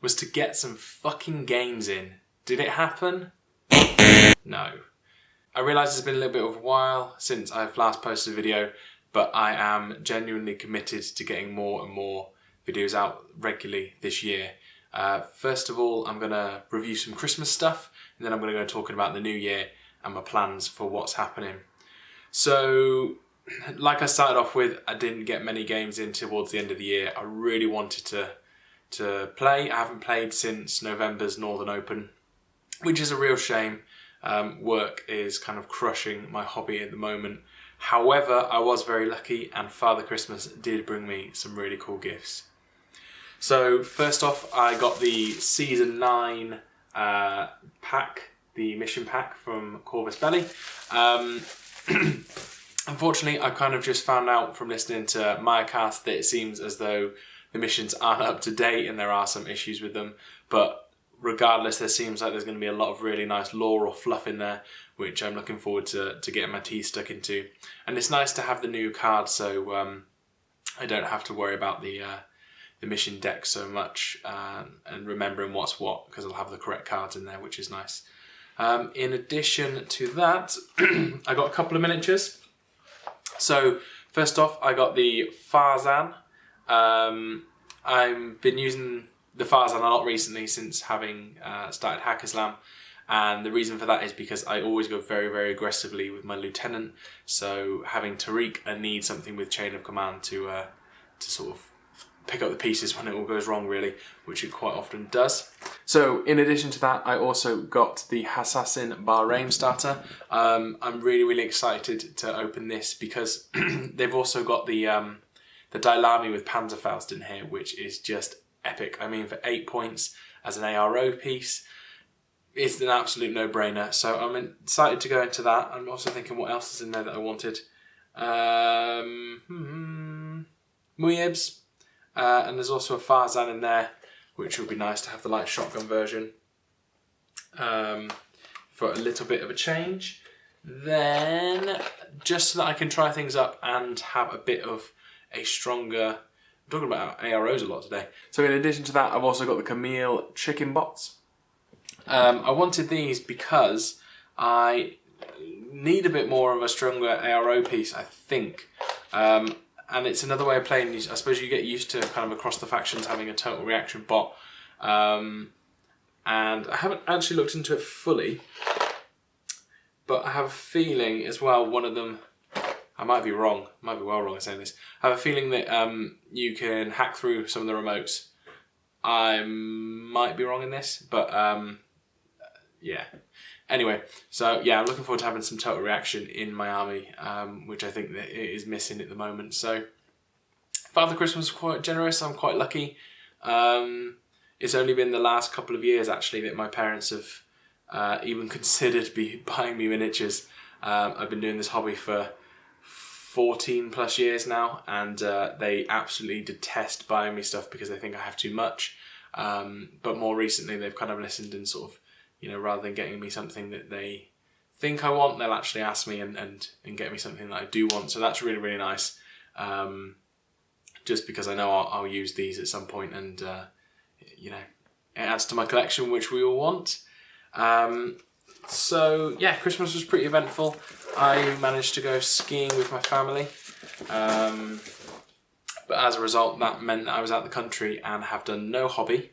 was to get some fucking games in. Did it happen? No. I realise it's been a little bit of a while since I've last posted a video, but I am genuinely committed to getting more and more videos out regularly this year. First of all, I'm going to review some Christmas stuff, and then I'm going to go talking about the new year and my plans for what's happening. So, like I started off with, I didn't get many games in towards the end of the year. I really wanted to play. I haven't played since November's Northern Open, which is a real shame. Work is kind of crushing my hobby at the moment. However, I was very lucky and Father Christmas did bring me some really cool gifts. So first off, I got the Season 9 pack, the mission pack from Corvus Belli. Unfortunately, I kind of just found out from listening to Mayacast that it seems as though the missions aren't up to date and there are some issues with them, but regardless, there seems like there's going to be a lot of really nice lore or fluff in there, which I'm looking forward to getting my teeth stuck into. And it's nice to have the new card, so I don't have to worry about the mission deck so much and remembering what's what, because I'll have the correct cards in there, which is nice. In addition to that, I got a couple of miniatures. So first off, I got the Farzan. I've been using the Farzan a lot recently since having started Haqqislam, and the reason for that is because I always go very, very aggressively with my lieutenant. So having Tariq, I need something with chain of command to sort of pick up the pieces when it all goes wrong, really, which it quite often does. So in addition to that, I also got the Hassassin Bahrain starter. I'm really, really excited to open this because they've also got the Dailami with Panzerfaust in here, which is just epic. I mean, for 8 points as an ARO piece, it's an absolute no-brainer. So I'm excited to go into that. I'm also thinking what else is in there that I wanted. Muibs. And there's also a Farzan in there, which would be nice to have the light shotgun version for a little bit of a change. Then, just so that I can try things up and have a bit of a stronger... I'm talking about AROs a lot today. So in addition to that, I've also got the Camille chicken bots. I wanted these because I need a bit more of a stronger ARO piece, I think. And it's another way of playing these. I suppose you get used to kind of across the factions having a total reaction bot. And I haven't actually looked into it fully, but I have a feeling as well, one of them, I might be wrong, might be well wrong in saying this, I have a feeling that you can hack through some of the remotes. I might be wrong in this, but yeah. Anyway, so yeah, I'm looking forward to having some total reaction in my army, which I think that it is missing at the moment. So, Father Christmas was quite generous. I'm quite lucky. It's only been the last couple of years, actually, that my parents have even considered buying me miniatures. I've been doing this hobby for 14 plus years now, and they absolutely detest buying me stuff because they think I have too much. But more recently, they've kind of listened and sort of, you know, rather than getting me something that they think I want, they'll actually ask me and get me something that I do want. So that's really, really nice. Just because I know I'll use these at some point, and you know, it adds to my collection, which we all want. So yeah, Christmas was pretty eventful. I managed to go skiing with my family. But as a result, that meant that I was out the country and have done no hobby,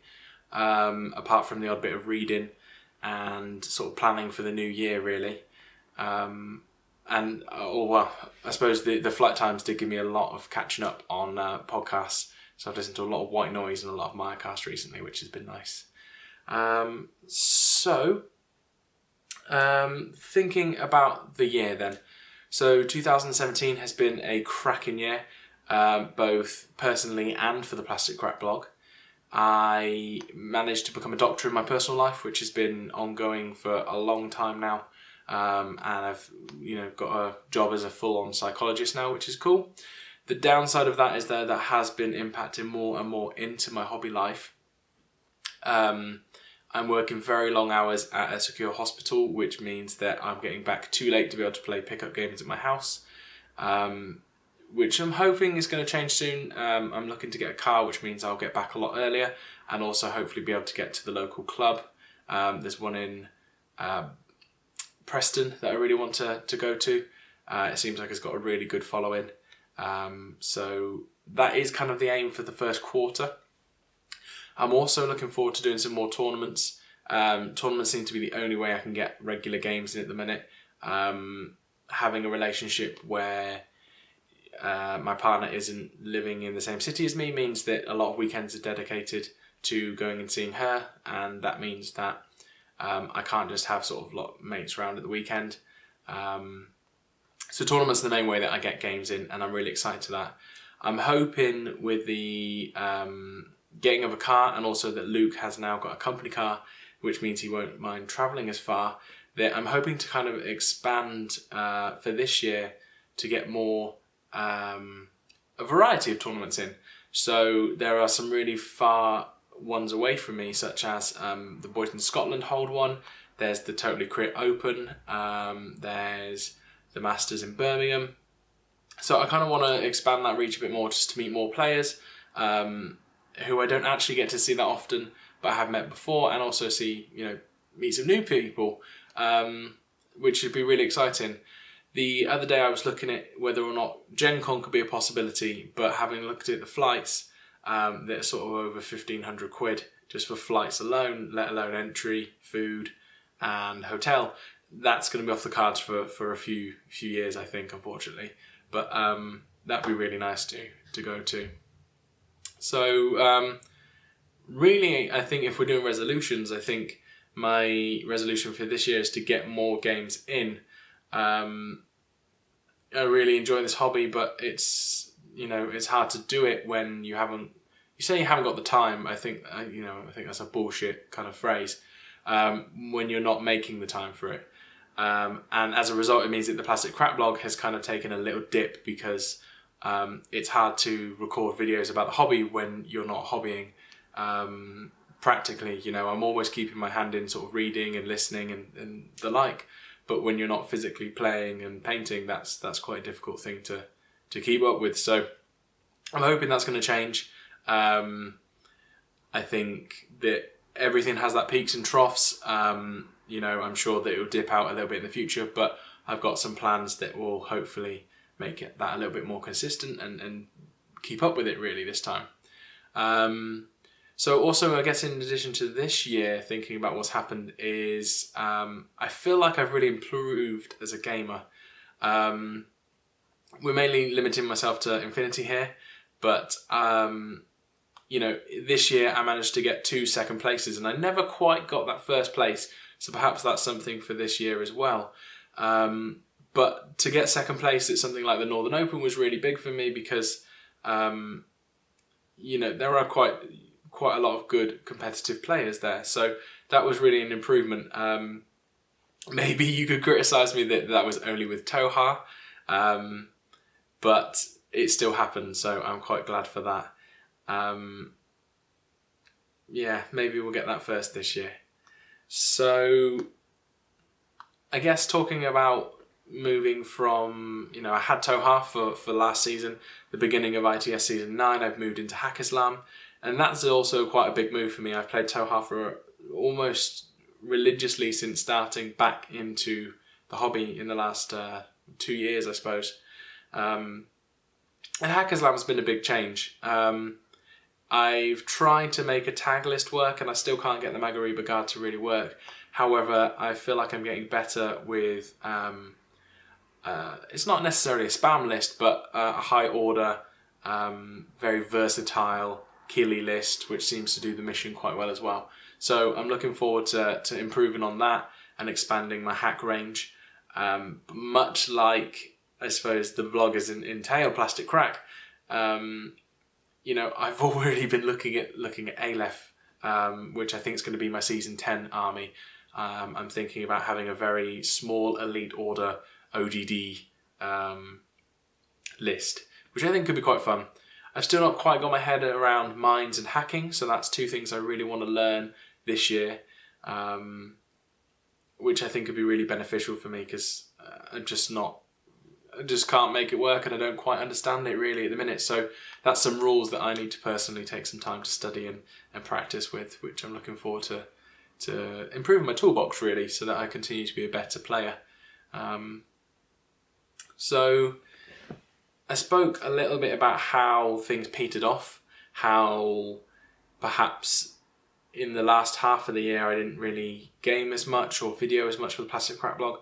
apart from the odd bit of reading and sort of planning for the new year, really. Well, I suppose the flight times did give me a lot of catching up on podcasts. So I've listened to a lot of White Noise and a lot of Mayacast recently, which has been nice. Thinking about the year then. So 2017 has been a cracking year, both personally and for the Plastic Crack blog. I managed to become a doctor in my personal life, which has been ongoing for a long time now. And I've, you know, got a job as a full-on psychologist now, which is cool. The downside of that is that has been impacting more and more into my hobby life. I'm working very long hours at a secure hospital, which means that I'm getting back too late to be able to play pickup games at my house. which I'm hoping is going to change soon. I'm looking to get a car, which means I'll get back a lot earlier, and also hopefully be able to get to the local club. There's one in Preston that I really want to go to. It seems like it's got a really good following. So that is kind of the aim for the first quarter. I'm also looking forward to doing some more tournaments. Tournaments seem to be the only way I can get regular games in at the minute. Having a relationship where my partner isn't living in the same city as me means that a lot of weekends are dedicated to going and seeing her, and that means that I can't just have sort of mates around at the weekend. So tournaments are the main way that I get games in, and I'm really excited to that. I'm hoping with the getting of a car, and also that Luke has now got a company car, which means he won't mind travelling as far, that I'm hoping to kind of expand for this year to get more a variety of tournaments in. So there are some really far ones away from me, such as the Boys in Scotland hold one. There's the Totally Crit Open. There's the Masters in Birmingham. So I kind of want to expand that reach a bit more, just to meet more players who I don't actually get to see that often, but I have met before, and also see, meet some new people, which would be really exciting. The other day I was looking at whether or not Gen Con could be a possibility, but having looked at the flights, they're sort of over 1,500 quid just for flights alone, let alone entry, food and hotel. That's going to be off the cards for a few years, I think, unfortunately. But that'd be really nice to go to. So really, I think if we're doing resolutions, I think my resolution for this year is to get more games in. I really enjoy this hobby, but it's hard to do it when you say you haven't got the time. I think that's a bullshit kind of phrase. When you're not making the time for it. And as a result, it means that the Plastic Crack blog has kind of taken a little dip, because it's hard to record videos about the hobby when you're not hobbying. Practically, I'm always keeping my hand in, sort of reading and listening and the like. But when you're not physically playing and painting, that's quite a difficult thing to keep up with. So I'm hoping that's going to change. I think that everything has that peaks and troughs. I'm sure that it will dip out a little bit in the future, but I've got some plans that will hopefully make that a little bit more consistent and keep up with it really this time. So also, I guess in addition to this year, thinking about what's happened is I feel like I've really improved as a gamer. We're mainly limiting myself to Infinity here, but this year I managed to get 2 second places, and I never quite got that first place. So perhaps that's something for this year as well. But to get second place at something like the Northern Open was really big for me, because there are quite a lot of good competitive players there. So that was really an improvement. Maybe you could criticise me that was only with Toha, but it still happened, so I'm quite glad for that. Maybe we'll get that first this year. So I guess talking about moving from, I had Toha for last season, the beginning of ITS Season 9, I've moved into Hackislam, and that's also quite a big move for me. I've played Toha for almost religiously since starting back into the hobby in the last 2 years, I suppose. And Hackislam's been a big change. I've tried to make a tag list work, and I still can't get the Magariba Guard to really work. However, I feel like I'm getting better with, it's not necessarily a spam list, but a high order, very versatile Kili list, which seems to do the mission quite well as well. So I'm looking forward to improving on that and expanding my hack range. Much like, I suppose, the vloggers entail Plastic Crack, I've already been looking at Aleph, which I think is going to be my Season 10 army. I'm thinking about having a very small elite order OGD list, which I think could be quite fun. I've still not quite got my head around mines and hacking, so that's 2 things I really want to learn this year, which I think could be really beneficial for me, because I'm just not just can't make it work, and I don't quite understand it really at the minute. So that's some rules that I need to personally take some time to study and practice with, which I'm looking forward to improving my toolbox really, so that I continue to be a better player. So I spoke a little bit about how things petered off, how perhaps in the last half of the year I didn't really game as much or video as much for the Plastic Crack blog.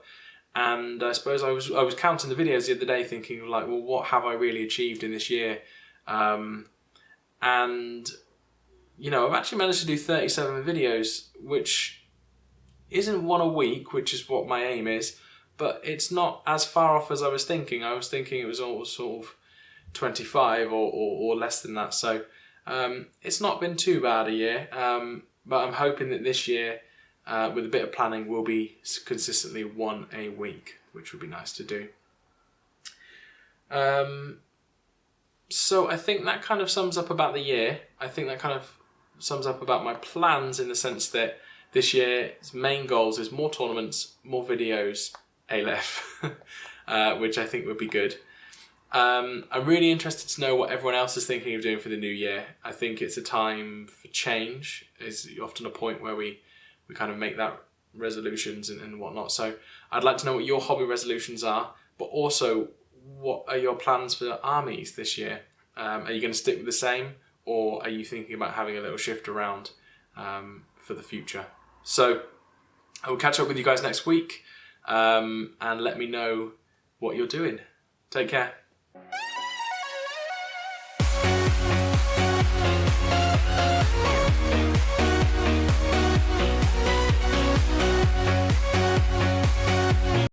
And I suppose I was counting the videos the other day thinking like, well, what have I really achieved in this year? And, you know, I've actually managed to do 37 videos, which isn't one a week, which is what my aim is, but it's not as far off as I was thinking. I was thinking it was all sort of 25 or less than that. So it's not been too bad a year, but I'm hoping that this year, with a bit of planning, we'll be consistently one a week, which would be nice to do. So I think that kind of sums up about the year. I think that kind of sums up about my plans, in the sense that this year's main goals is more tournaments, more videos, ALEF, which I think would be good. I'm really interested to know what everyone else is thinking of doing for the new year. I think it's a time for change. It's often a point where we kind of make that resolutions and whatnot. So I'd like to know what your hobby resolutions are, but also what are your plans for the armies this year? Are you going to stick with the same, or are you thinking about having a little shift around for the future? So I will catch up with you guys next week, and let me know what you're doing. Take care.